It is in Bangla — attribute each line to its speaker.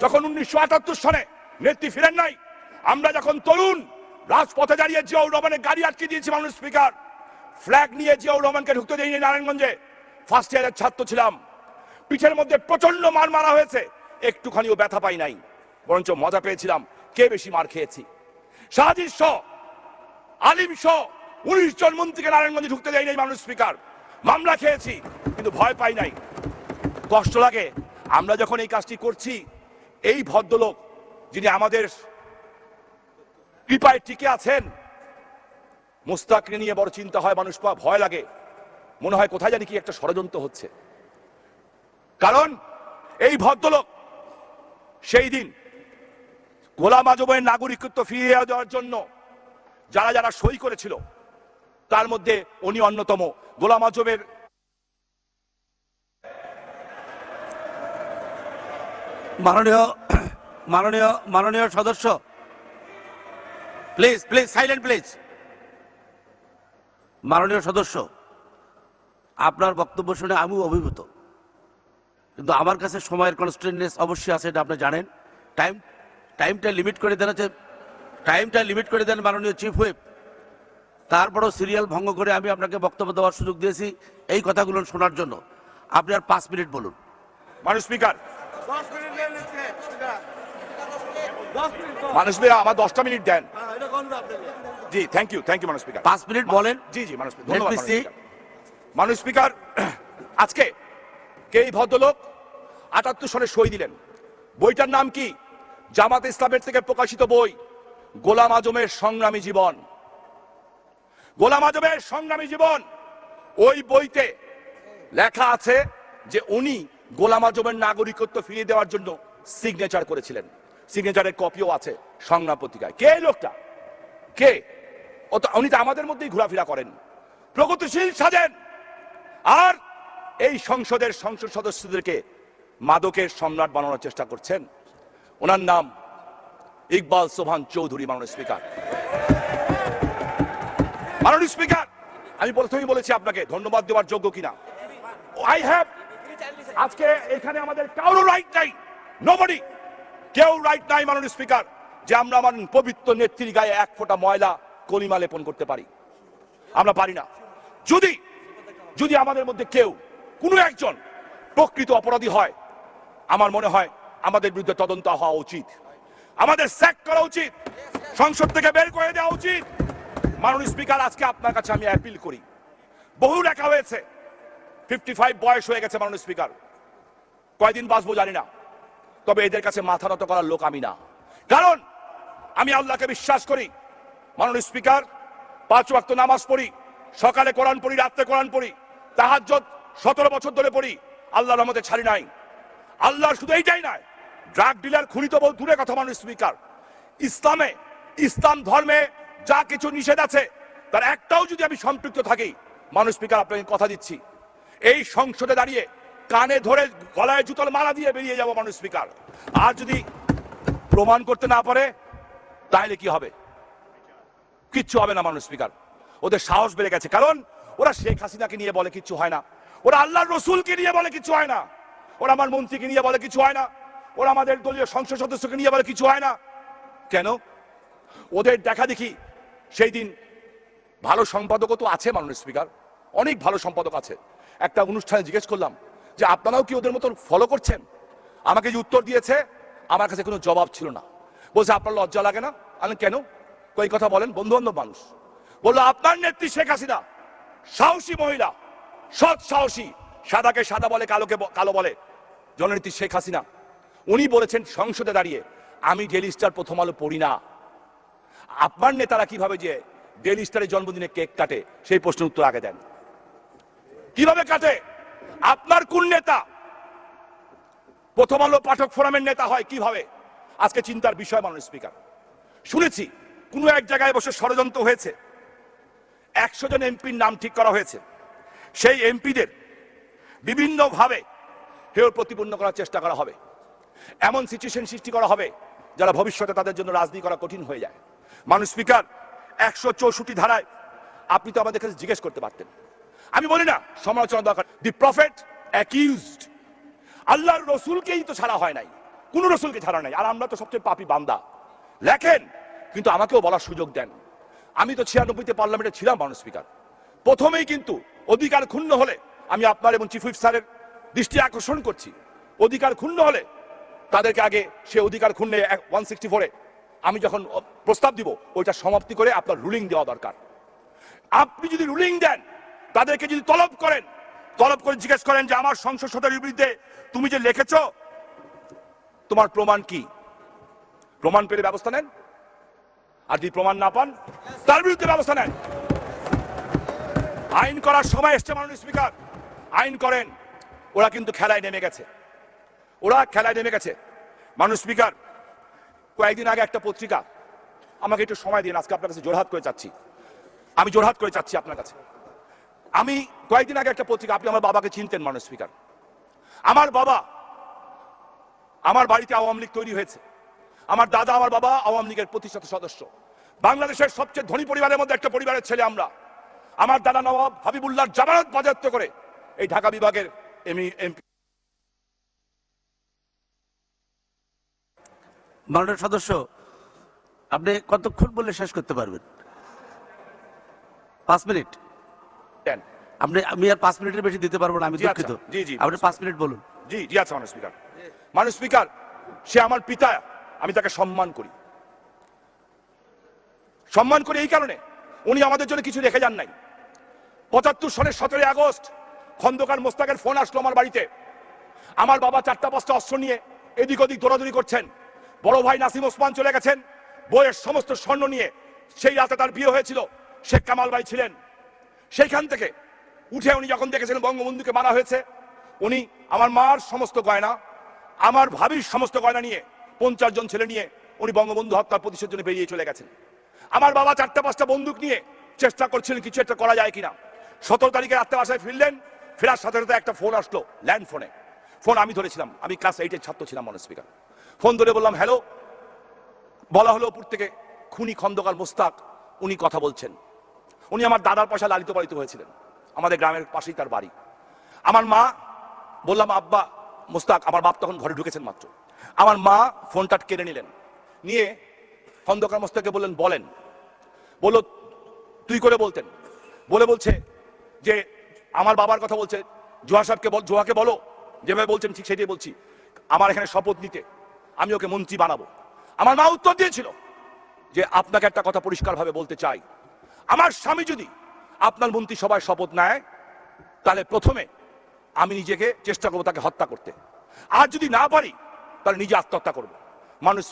Speaker 1: যখন 1978 সনে নেত্রী ফিরেন নাই, আমরা যখন তরুণ রাজপথে দাঁড়িয়ে জিয়াউর রহমানের গাড়ি আটকে দিয়েছি মাননীয় স্পিকার, ফ্ল্যাগ নিয়ে জিয়াউর রহমানকে ঢুকতে দেয়নি নারায়ণগঞ্জে। ফার্স্ট ইয়ারের ছাত্র ছিলাম, পিঠের মধ্যে প্রচন্ড মার মারা হয়েছে, একটুখানিও ব্যথা পাই নাই, বরঞ্চ মজা পেয়েছিলাম কে বেশি মার খেয়েছি। সাজিদ সহ, আলিম সহ 19 জন মন্ত্রীকে নারায়ণগঞ্জে ঢুকতে দেয়নি মাননীয় স্পিকার। মামলা খেয়েছি কিন্তু ভয় পাই নাই। কষ্ট লাগে আমরা যখন এই কাজটি করছি, এই ভদ্রলোক যিনি আমাদের কৃপায় টিকে আছেন, মুস্তাককে নিয়ে বড় চিন্তা হয়, মানুষ ভয় লাগে, মনে হয় কোথায় জানি কি একটা ষড়যন্ত্র হচ্ছে। কারণ এই ভদ্রলোক সেই দিন গোলাম আজমের নাগরিকত্ব ফিরিয়ে দেওয়ার জন্য যারা যারা সই করেছিল তার মধ্যে উনি অন্যতম। গোলাম আজমের
Speaker 2: মাননীয় সদস্য, প্লিজ প্লিজ সাইলেন্ট প্লিজ। মাননীয় সদস্য, আপনার বক্তব্য শুনে আমিও অভিভূত, কিন্তু আমার কাছে সময়ের কনস্ট্রেন্টনেস অবশ্যই আছে, এটা আপনি জানেন। টাইমটা লিমিট করে দেন, মাননীয় চিফ হুইপ। তারপরও সিরিয়াল ভঙ্গ করে আমি আপনাকে বক্তব্য দেওয়ার সুযোগ দিয়েছি এই কথাগুলো শোনার জন্য। আপনি আর 5 মিনিট বলুন।
Speaker 1: মাননীয় স্পিকার, মাননীয় স্পিকার আমার 10টা মিনিট দেন। জি থ্যাংক ইউ মাননীয় স্পিকার।
Speaker 2: 5 মিনিট বলেন।
Speaker 1: জি মাননীয় স্পিকার, ধন্যবাদ মাননীয় স্পিকার। আজকে কে এই ভদ্রলোক 78 সনে সই দিলেন, বইটার নাম কি? জামাত ইসলামের থেকে প্রকাশিত বই গোলাম আজমের সংগ্রামী জীবন। গোলাম আজমের সংগ্রামী জীবন, ওই বইতে লেখা আছে যে উনি গোলাম আজমের নাগরিকত্ব ফিরিয়ে দেওয়ার জন্য সিগনেচার করেছিলেন। সিগনেচারের কপিও আছে সংগ্রাম পত্রিকায়। কে লোকটা? কে? উনি তো আমাদের মধ্যেই ঘোরাফেরা করেন, প্রগতিশীল সাজেন, আর এই সংসদের সংসদ সদস্যদেরকে মাদকের সম্রাট বানানোর চেষ্টা করছেন। ওনার নাম ইকবাল সোবহান চৌধুরী। মাননীয় স্পিকার, আমি প্রথমেই বলেছি আপনাকে ধন্যবাদ দেওয়ার যোগ্য কিনা। আজকে এখানে আমাদের কারো রাইট নাই, নোবডি, কেউ রাইট নাই মাননীয় স্পিকার, যে আমরা আমার পবিত্র নেত্রীর গায়ে 1 ফোঁটা ময়লা কলিমা লেপন করতে পারি। আমরা পারি না। যদি আমাদের মধ্যে কেউ কোনো একজন প্রকৃত অপরাধী হয়, আমার মনে হয় আমাদের বিরুদ্ধে তদন্ত হওয়া উচিত, আমাদের স্যাক করা উচিত, সংসদ থেকে বের করে দেওয়া উচিত। মাননীয় স্পিকার, আজকে আপনার কাছে আমি অ্যাপিল করি, বহু লেখা হয়েছে, 55 বয়স হয়ে গেছে মাননীয় স্পিকার, কয়দিন বাঁচবো জানি না, তবে এদের কাছে মাথা নত করার লোক আমি না। কারণ আমি আল্লাহকে বিশ্বাস করি মাননীয় স্পিকার, 5 ওয়াক্ত নামাজ পড়ি, সকালে কোরআন পড়ি, রাত্রে কোরআন পড়ি, তাহাজ্জুদ 17 বছর ধরে পড়ি, আল্লাহর রহমতে ছাড়ি নাই। আল্লাহর শুধু এইটাই নয়, ড্রাগ ডিলার খুনি তো বহু দূরে কথা মাননীয় স্পিকার, ইসলাম ধর্মে যা কিছু নিষেধ আছে তার একটাও যদি আমি সম্পৃক্ত থাকি, মাননীয় স্পিকার আপনাকে কথা দিচ্ছি, এই সংসদে দাঁড়িয়ে কানে ধরে গলায় জুতোর মালা দিয়ে বেরিয়ে যাব মাননীয় স্পিকার। আর যদি প্রমাণ করতে না পারে তাহলে কি হবে? কিচ্ছু হবে না মাননীয় স্পিকার। ওদের সাহস বেড়ে গেছে, কারণ ওরা শেখ হাসিনাকে নিয়ে বলে কিছু হয় না, ওরা আল্লাহর রসুলকে নিয়ে বলে কিছু হয় না, ওরা আমার মন্ত্রীকে নিয়ে বলে কিছু হয় না, ওরা আমাদের দলীয় সংসদ সদস্যকে নিয়ে বলে কিছু হয় না। কেন? ওদের দেখা দেখি সেই দিন ভালো সম্পাদকও তো আছে মাননীয় স্পিকার, অনেক ভালো সম্পাদক আছে। একটা অনুষ্ঠানে জিজ্ঞেস করলাম যে আপনারাও কি ওদের মতো ফলো করছেন? আমাকে যে উত্তর দিয়েছে, আমার কাছে কোনো জবাব ছিল না। বলছে আপনার লজ্জা লাগে না? আমি কেন? কই কথা বলেন, বন্ধু বান্ধব মানুষ। বললো আপনার নেত্রী শেখ হাসিনা সাহসী মহিলা, সৎ সাহসী, সাদাকে সাদা বলে, কালোকে কালো বলে, জননেত্রী শেখ হাসিনা। উনি বলেছেন সংসদে দাঁড়িয়ে, আমি ডেইলি স্টার প্রথম আলো পড়ি না। আপনার নেতারা কিভাবে যে ডেইলি স্টারের জন্মদিনে কেক কাটে, সেই প্রশ্নের উত্তর আগে দেন। কিভাবে কাটে? আপনার কোন নেতা প্রথম আলো পাঠক ফোরামের নেতা হয় কিভাবে? আজকে চিন্তার বিষয় মাননীয় স্পিকার। শুনেছি কোন এক জায়গায় বসে ষড়যন্ত্র হয়েছে, 100 জন এমপির নাম ঠিক করা হয়েছে, সেই এমপিদের বিভিন্নভাবে হেয় প্রতিপন্ন করার চেষ্টা করা হবে, এমন সিচুয়েশন সৃষ্টি করা হবে যারা ভবিষ্যতে তাদের জন্য রাজনীতি করা কঠিন হয়ে যায়। মাননীয় স্পিকার, 164 ধারায় আপনি তো আমাদের কাছে জিজ্ঞেস করতে পারতেন। আমি বলি না সমালোচনা দরকার, দি প্রফেট অ্যাকিউজড, আল্লাহর রসুলকেই তো ছাড়া হয় নাই, কোন রসুলকে ছাড়া নাই, আর আমরা তো সবচেয়ে পাপী বান্দা। লেখেন, কিন্তু আমাকেও বলার সুযোগ দেন। আমি তো 96তে পার্লামেন্টে ছিলাম মাননীয় স্পিকার। প্রথমেই কিন্তু অধিকার ক্ষুণ্ণ হলে আমি আপনার এবং চিফ হুইপ স্যারের দৃষ্টি আকর্ষণ করছি, অধিকার ক্ষুণ্ণ হলে তাদেরকে আগে সে অধিকার ক্ষুণ্ণে 164-এ আমি যখন প্রস্তাব দিব ওইটা সমাপ্তি করে আপনার রুলিং দেওয়া দরকার। আপনি যদি রুলিং দেন, তাদেরকে যদি তলব করেন, তলব করে জিজ্ঞেস করেন যে আমার সংসদ সদস্যের বিরুদ্ধে তুমি যে লিখেছ তোমার প্রমাণ কি, প্রমাণ পেলে ব্যবস্থা নেন, আর যদি প্রমাণ না পান তার বিরুদ্ধে ব্যবস্থা নেন। আইন করার সময় এসছে মাননীয় স্পিকার, আইন করেন। ওরা কিন্তু খেলায় নেমে গেছে, ওরা খেলায় নেমে গেছে। মাননীয় স্পিকার, কয়েকদিন আগে একটা পত্রিকা, আমাকে একটু সময় দিন, আজকে আপনার কাছে জোরহাত করে চাচ্ছি, আমি জোরহাত করে চাচ্ছি আপনার কাছে। আমি কয়েকদিন আগে একটা পত্রিকা, আপনি আমার বাবাকে চিনতেন মাননীয় স্পিকার, আমার বাবা, আমার বাড়িতে আওয়ামী লীগ তৈরি হয়েছে, আমার দাদা আমার বাবা আওয়ামী লীগের প্রতিষ্ঠাতা সদস্য, বাংলাদেশের সবচেয়ে ধনী পরিবারের মধ্যে একটা পরিবারের ছেলে আমরা। আমার দাদা নবাব হাবিবুল্লাহর জামানত বাজেয়াপ্ত করে এই ঢাকা বিভাগের এমপি।
Speaker 2: মাননীয় সদস্য, আপনি কতক্ষণ বলে শেষ করতে পারবেন? 5 মিনিট? আমি আর 5 মিনিটের বেশি দিতে পারবো না, আমি দুঃখিত। আপনি 5 মিনিট বলুন।
Speaker 1: জি জি আচ্ছা মাননীয় স্পিকার। মাননীয় স্পিকার, সে আমার পিতা, আমি তাকে সম্মান করি। সম্মান করি এই কারণে, উনি আমাদের জন্য কিছু রেখে যান নাই। 75 সালের 17 আগস্ট খন্দকার মোস্তাকের ফোন আসলো আমার বাড়িতে। আমার বাবা 4টা-5টা অস্ত্র নিয়ে এদিক ওদিক দৌড়াদৌড়ি করছেন। বড় ভাই নাসিম ওসমান চলে গেছেন বইয়ের সমস্ত স্বর্ণ নিয়ে। সেই রাতে তার বিয়ে হয়েছিল, শেখ কামাল ভাই ছিলেন। সেইখান থেকে উঠে উনি যখন দেখেছিলেন বঙ্গবন্ধুকে মারা হয়েছে, উনি আমার মার সমস্ত গয়না, আমার ভাবির সমস্ত গয়না নিয়ে 50 জন ছেলে নিয়ে উনি বঙ্গবন্ধু হত্যার প্রতিশোধের জন্য বেরিয়ে চলে গেছেন। আমার বাবা 4টা-5টা বন্দুক নিয়ে চেষ্টা করছিলেন কিছু একটা করা যায় কিনা। 17 তারিখে রাত্রে বাসায় ফিরলেন, ফেরার সাথে সাথে একটা ফোন আসলো, ল্যান্ড ফোনে। ফোন আমি ধরেছিলাম, আমি ক্লাস 8-এর ছাত্র ছিলাম মাননীয় স্পিকার। ফোন ধরে বললাম হ্যালো। বলা হলো উপর থেকে খুনি খন্দকার মোস্তাক উনি কথা বলছেন। উনি আমার দাদার পয়সা লালিত পালিত হয়েছিলেন, আমাদের গ্রামের পাশেই তার বাড়ি। আমার মা, বললাম আব্বা মোস্তাক, আমার বাপ তখন ঘরে ঢুকেছেন মাত্র। আমার মা ফোনটা কেড়ে নিলেন, নিয়ে খন্দকার মোস্তাককে বললেন বলেন। বলল তুই করে বলতেন, বলে বলছে যে আমার বাবার কথা বলছে, জোহা সাহেবকে জোহাকে বলো যেভাবে বলছেন ঠিক সেটাই বলছি, আমার এখানে শপথ নিতে, আমি ওকে মন্ত্রী বানাবো। আমার মা উত্তর দিয়েছিল যে আপনাকে একটা কথা পরিষ্কারভাবে বলতে চাই, আমার স্বামী যদি আপনার মন্ত্রী সভায় শপথ নেয় তাহলে প্রথমে আমি নিজেকে চেষ্টা করবো তাকে হত্যা করতে, আর যদি না পারি তাহলে নিজে আত্মহত্যা করবো। মানুষ